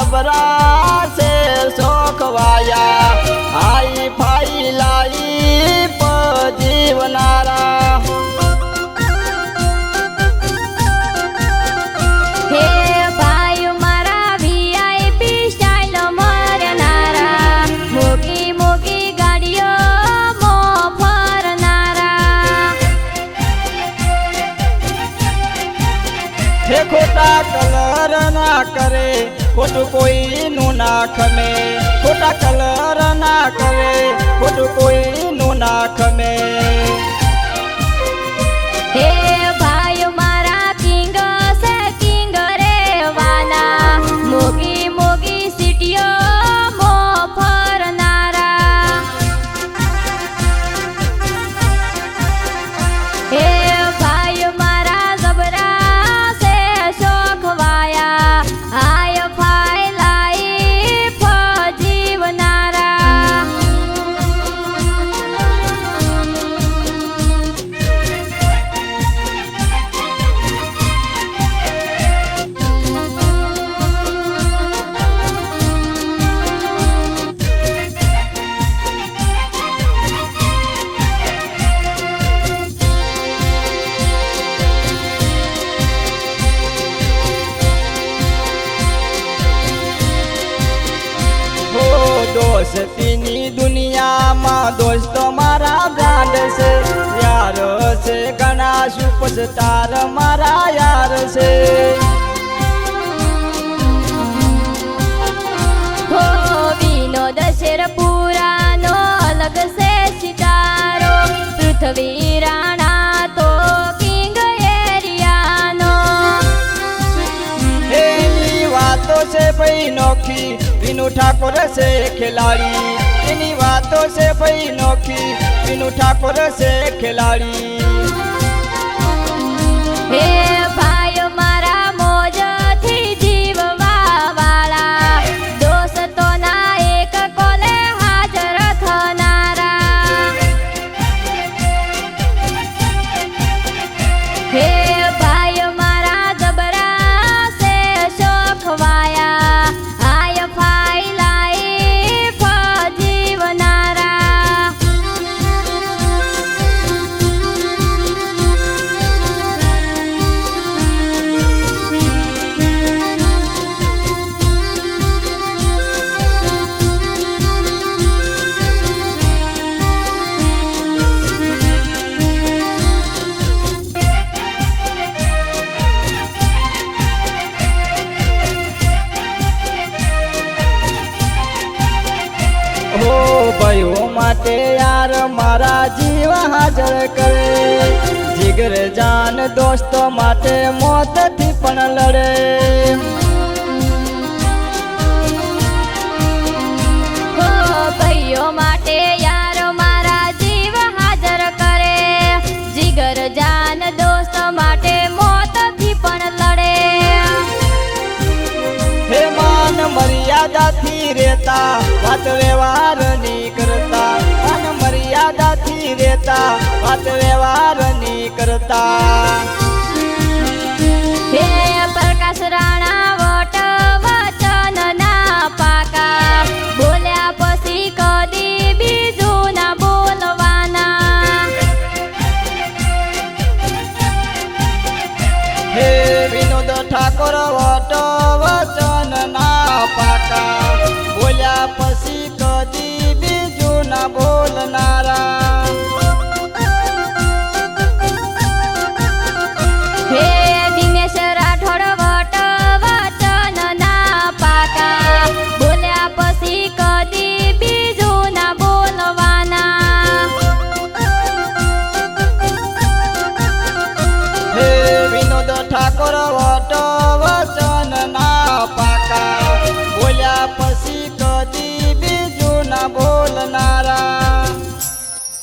જબરા છે શોખવાયા hi fi life જીવનારા હે ભાઈ મારા વીઆઈપી સ્ટાઇલ મારનારા મોગી મોગી ગાડીઓ મો ફરનારા હે ખોટા કલર ના કરે ખોટું કોઈનું ના ખમે ખોટા કલર ના કરે ખોટું કોઈનું ના ખમે હે ભાઈ મારા કિંગ છે કિંગ રેવાના મોગી મોગી સિટીઓ મો ફરનારા હે ભાઈ મારા જબરા છે શોખવાયા હાય ફાઈ લાઈફ જીવનારા દોસ્તીની દુનિયામાં દોસ્તો મારા બ્રાન્ડ છે યાર છે ઘણા સુપરસ્ટાર મારા યાર છે હો વિનોદ શેરપુરાનો અલગ છે સિતારો પૃથ્વી રાણા તો કિંગ એરિયાનો એની વાતો છે ભાઈ નોખી વિનુ ઠાકોર છે ખેલાડી એની વાતો છે ભાઈ નોખી વિનુ ઠાકોર છે ખેલાડી હે ભાઈ મારા મોજથી જીવવા વાળા દોસ્તોના એક કોલે હાજર થનારા હે ભાઈ મારા જબરા છે શોખવાયા હાય ફાઈ લાઈફ જીવનારા હો ભાઈઓ માટે યાર મારા જીવ હાજર કરે જીગર જાન દોસ્તો માટે મોતથી પણ લડે હો ભાઈઓ માટે યાર મારા જીવ હાજર કરે જીગર જાન દોસ્ત માટે મોતથી પણ લડે હે માન મર્યાદાથી રહેતા વાત વ્યવહાર ની કરતા માન મર્યાદાથી રહેતા વાત વ્યવહાર ની કરતા હે પ્રકાશ રાણા વટ વચન ના પાકા બોલ્યા પછી કદી બીજું ના બોલવાના હે વિનોદ ઠાકોર વટ વચન ના